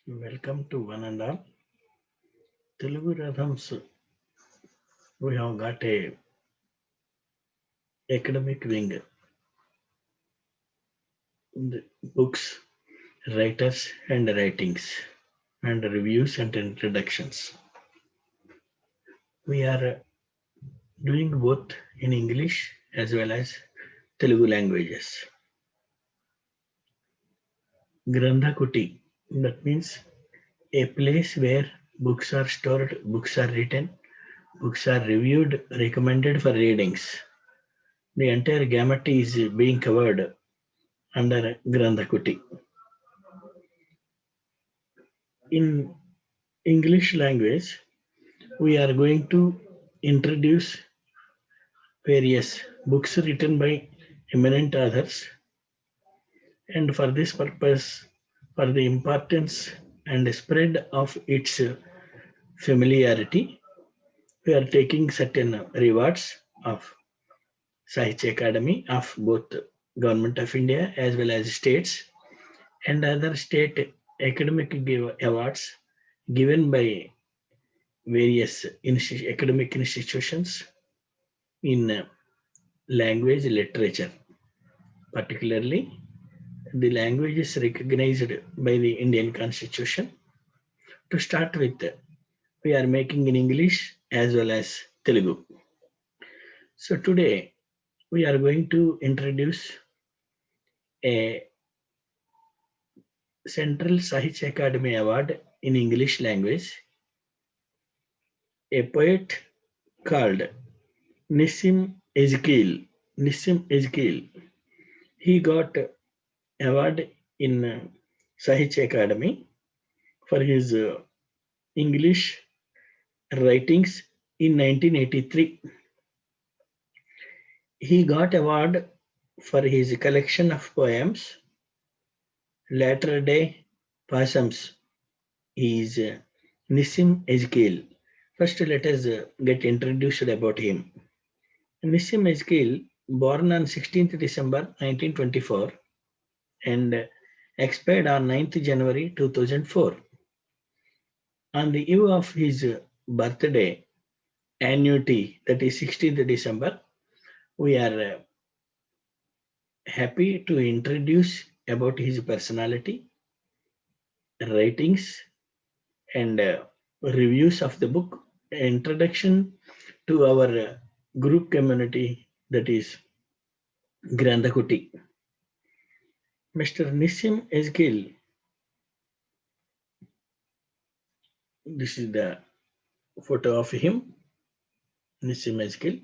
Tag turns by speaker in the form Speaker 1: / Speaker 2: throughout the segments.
Speaker 1: Welcome to one and all. Telugu Radhams, we have got a academic wing, the books, writers and writings, and reviews and introductions. We are doing both in English as well as Telugu languages. Grandhakuti, that means a place where books are stored, books are written, books are reviewed, recommended for readings. The entire gamut is being covered under Grandhakuti. In English language, we are going to introduce various books written by eminent authors, and for this purpose, for the importance and spread of its familiarity, we are taking certain rewards of Sahitya Academy of both Government of India as well as states and other state academic awards given by various academic institutions in language literature. Particularly, the language is recognized by the Indian Constitution. To start with, we are making in English as well as Telugu. So today we are going to introduce a Central Sahitya Academy Award in English language, a poet called Nissim Ezekiel. Nissim Ezekiel. He got award in Sahitya Academy for his English writings in 1983. He got award for his collection of poems, Latter Day Possums. He is Nissim Ezekiel. First, let us get introduced about him. Nissim Ezekiel, born on 16th December 1924 and expired on 9th January 2004. On the eve of his birthday, annuity, that is 16th December, we are happy to introduce about his personality, writings, and reviews of the book, introduction to our group community, that is Grandakuti. Mr. Nissim Ezekiel, this is the photo of him, Nissim Ezekiel.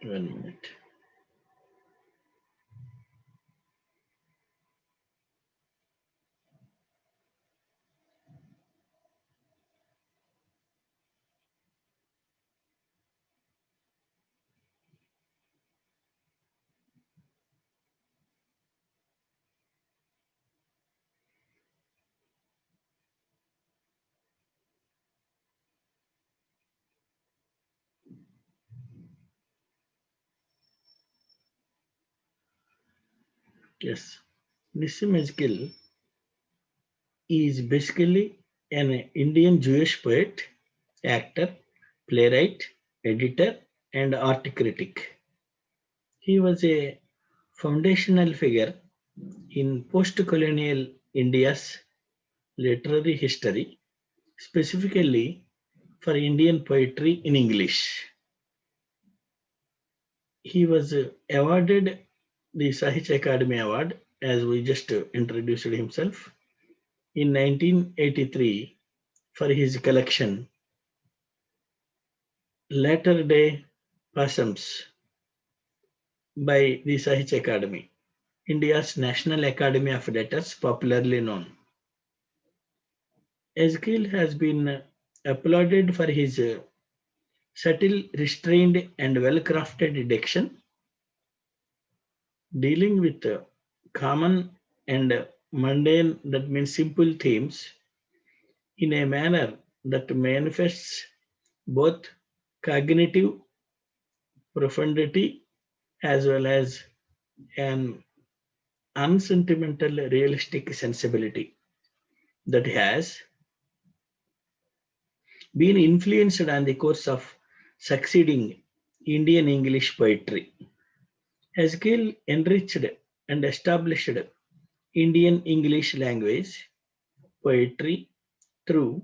Speaker 1: One minute. Yes, Nissim Ezekiel is basically an Indian Jewish poet, actor, playwright, editor, and art critic. He was a foundational figure in post colonial India's literary history, specifically for Indian poetry in English. He was awarded the Sahitya Academy Award, as we just introduced himself, in 1983 for his collection Latter Day Possums by the Sahitya Academy, India's National Academy of Letters, popularly known. Ezekiel has been applauded for his subtle, restrained, and well crafted diction, dealing with common and mundane, that means simple themes, in a manner that manifests both cognitive profundity as well as an unsentimental realistic sensibility that has been influenced on the course of succeeding Indian English poetry. Haskell enriched and established Indian English language poetry through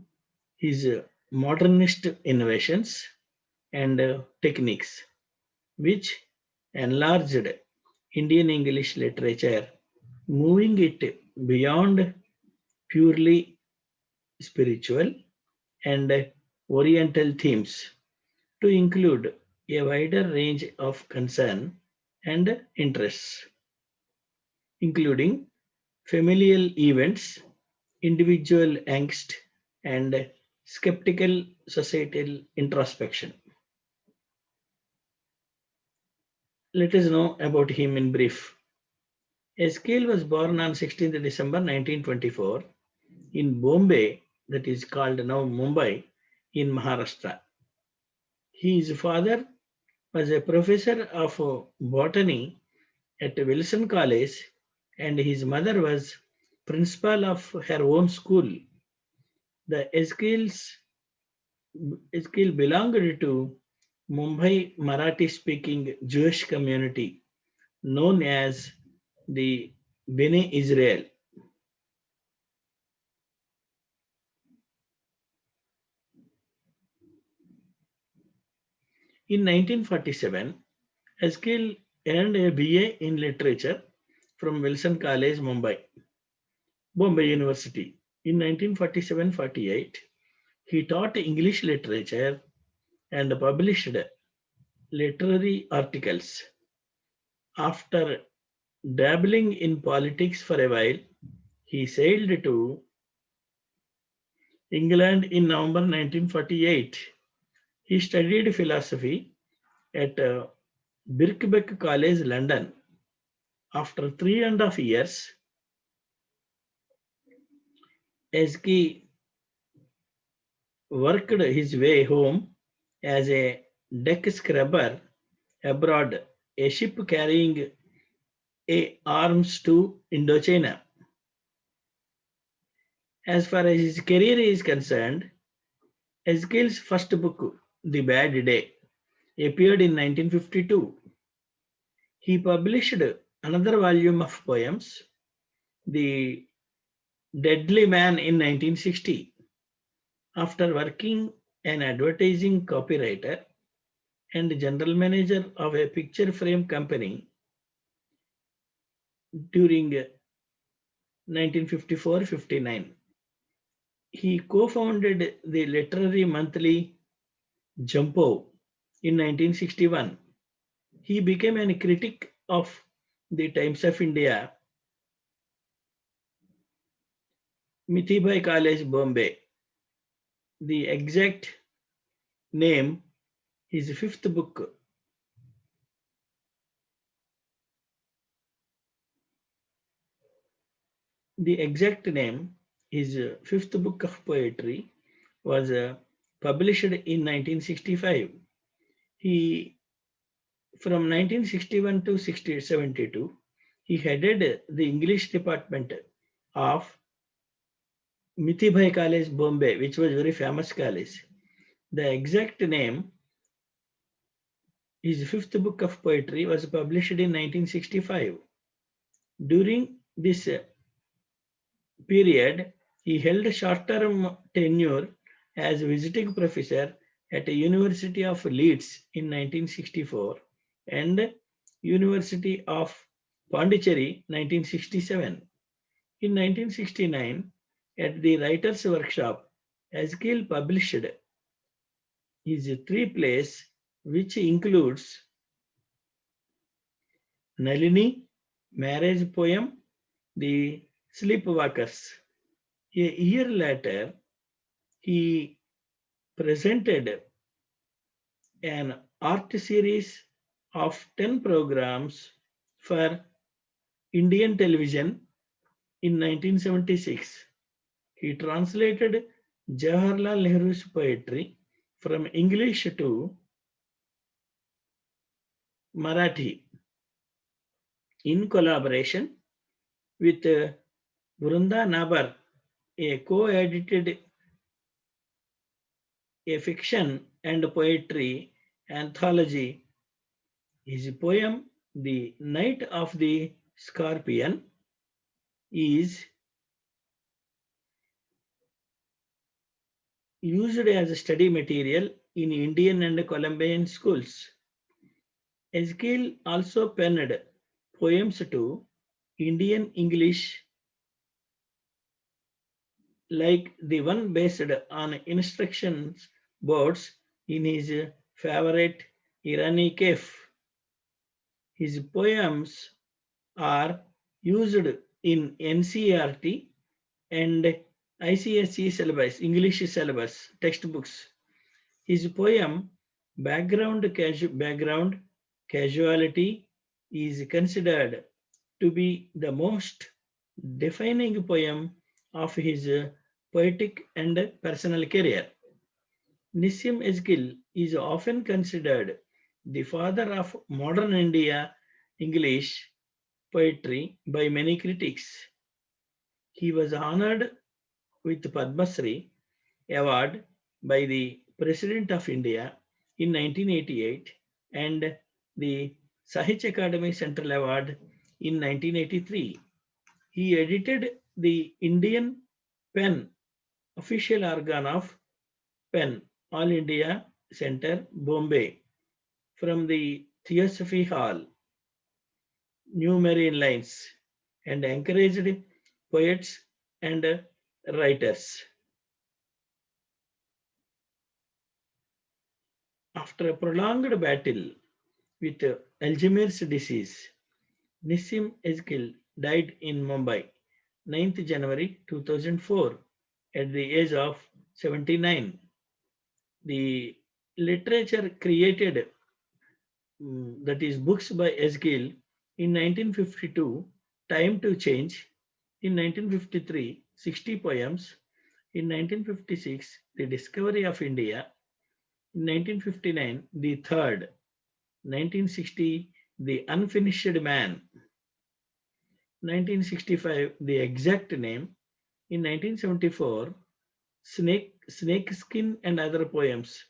Speaker 1: his modernist innovations and techniques, which enlarged Indian English literature, moving it beyond purely spiritual and oriental themes to include a wider range of concern and interests, including familial events, individual angst, and skeptical societal introspection. Let us know about him in brief. Eskil was born on 16th December 1924 in Bombay, that is called now Mumbai, in Maharashtra. His father was a professor of botany at Wilson College, and his mother was principal of her own school. The Eskil belonged to Mumbai Marathi-speaking Jewish community known as the Bene Israel. In 1947, Eskil earned a BA in literature from Wilson College, Mumbai, Bombay University. In 1947-48, he taught English literature and published literary articles. After dabbling in politics for a while, he sailed to England in November 1948. He studied philosophy at Birkbeck College, London. After 3.5 years, Eski worked his way home as a deck scrubber aboard a ship carrying arms to Indochina. As far as his career is concerned, Eskil's first book, The Bad Day, appeared in 1952. He published another volume of poems, The Deadly Man, in 1960. After working an advertising copywriter and general manager of a picture frame company during 1954-59, he co-founded the literary monthly Jumpo in 1961. He became a critic of the Times of India, Mithibai College, Bombay. The exact name, his fifth book, his fifth book of poetry, was published in 1965. He, from 1961 to 72, he headed the English department of Mithibai College, Bombay, which was a very famous college. The exact name, his fifth book of poetry, was published in 1965. During this period, he held a short-term tenure as visiting professor at the University of Leeds in 1964 and University of Pondicherry 1967. In 1969, at the Writers' Workshop, Eskil published his three plays, which includes Nalini, marriage poem, The Sleepwalkers. A year later, he presented an art series of 10 programs for Indian television in 1976. He translated Jawaharlal Nehru's poetry from English to Marathi in collaboration with Vrunda Nabar, a co-edited a fiction and poetry anthology. His poem, The Night of the Scorpion, is used as a study material in Indian and Colombian schools. Ezekiel also penned poems to Indian English like the one based on instructions boards in his favorite Irani cave. His poems are used in NCERT and ICSE syllabus, English syllabus textbooks. His poem Background Casualty is considered to be the most defining poem of his poetic and personal career. Nissim Ezekiel is often considered the father of modern India English poetry by many critics. He was honored with Padma Shri award by the President of India in 1988 and the Sahitya Akademi Central Award in 1983. He edited the Indian Pen, official organ of Pen, All India Centre, Bombay, from the Theosophy Hall, New Marine Lines, and encouraged poets and writers. After a prolonged battle with Alzheimer's disease, Nissim Ezekiel died in Mumbai, 9th January 2004, at the age of 79. The literature created, that is, books by Ezekiel, in 1952, Time to Change, in 1953, 60 poems, in 1956, The Discovery of India, in 1959, The Third, 1960, The Unfinished Man, 1965, The Exact Name, in 1974, Snakeskin and Other Poems,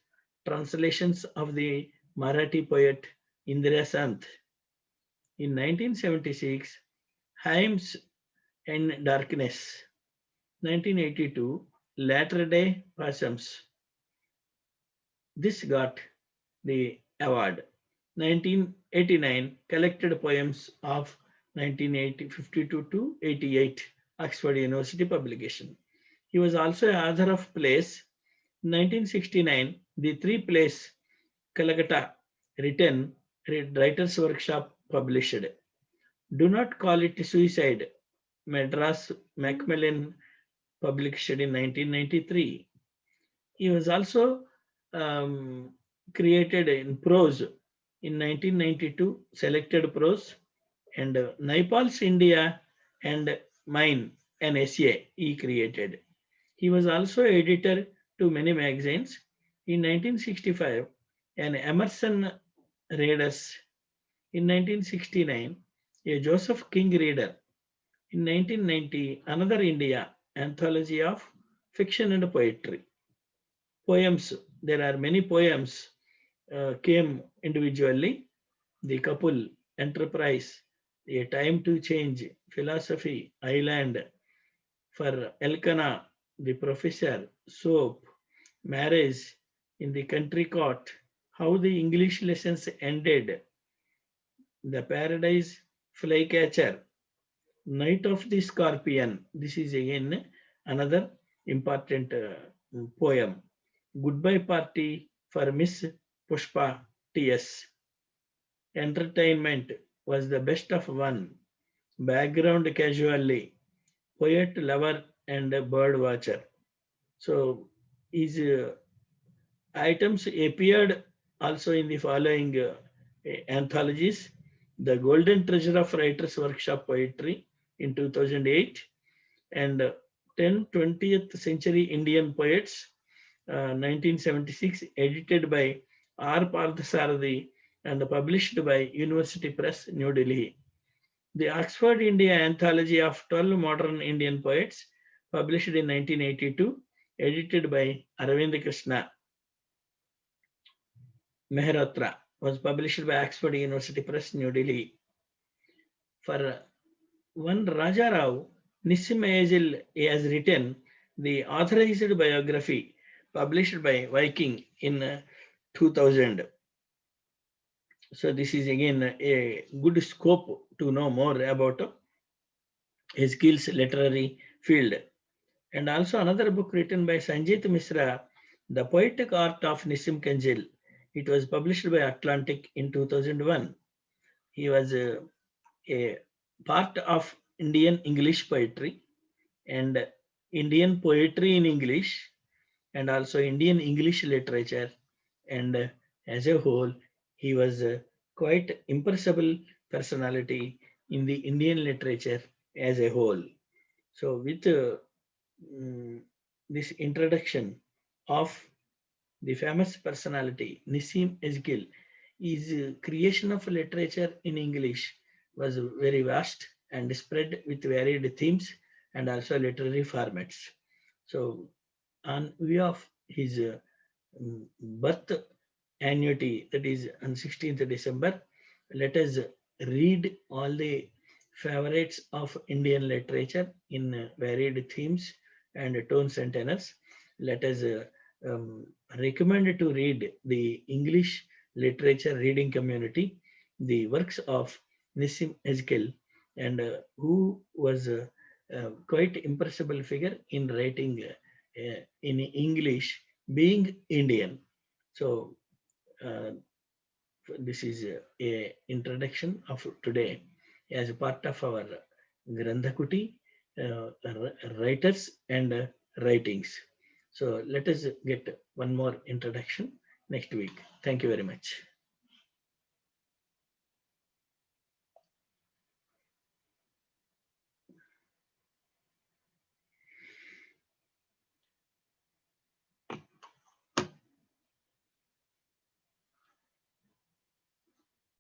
Speaker 1: translations of the Marathi poet Indira Sant. In 1976, Hymns and Darkness. 1982, Latter Day Possums. This got the award. 1989, Collected Poems of 1952 to 88, Oxford University publication. He was also author of plays. 1969, the three plays Calcutta, written, Writers' Workshop published. Do Not Call It Suicide, Madras Macmillan published in 1993. He was also created in prose in 1992, Selected Prose, and Naipal's India and Mine, an essay he created. He was also editor to many magazines. In 1965, an Emerson Readers. In 1969, a Joseph King Reader. In 1990, Another India, anthology of fiction and poetry. Poems, there are many poems came individually. The Couple, Enterprise, A Time to Change, Philosophy, Island, for Elkanah, the Professor, Soap, Marriage, In the Country Court, How the English Lessons Ended, The Paradise Flycatcher, Night of the Scorpion. This is again another important poem. Goodbye Party for Miss Pushpa T.S. Entertainment was the best of one. Background Casually, Poet Lover and Bird Watcher. So his items appeared also in the following anthologies: The Golden Treasure of Writers Workshop Poetry in 2008 and 10 20th Century Indian Poets, 1976, edited by R. Parthasarathi and published by University Press, New Delhi. The Oxford India Anthology of 12 Modern Indian Poets, published in 1982, edited by Aravind Krishna Mehrotra, was published by Oxford University Press, New Delhi. For one Raja Rao, Nissim Ayazil has written the authorized biography published by Viking in 2000. So this is again a good scope to know more about Eskil's literary field. And also another book written by Sanjit Misra, The Poetic Art of Nissim Kanjil. It was published by Atlantic in 2001. He was a part of Indian English poetry and Indian poetry in English and also Indian English literature. And as a whole, he was a quite impressible personality in the Indian literature as a whole. So with this introduction of the famous personality Nissim Ezgil, his creation of literature in English was very vast and spread with varied themes and also literary formats. So, on view of his birth annuity, that is on 16th December, let us read all the favorites of Indian literature in varied themes and tones and tenors. Let us recommend to read the English literature reading community, the works of Nissim Ezkel, and who was quite impressible figure in writing in English, being Indian. So uh, this is a introduction of today as a part of our Grandhakuti writers and writings. So let us get one more introduction next week. Thank you very much.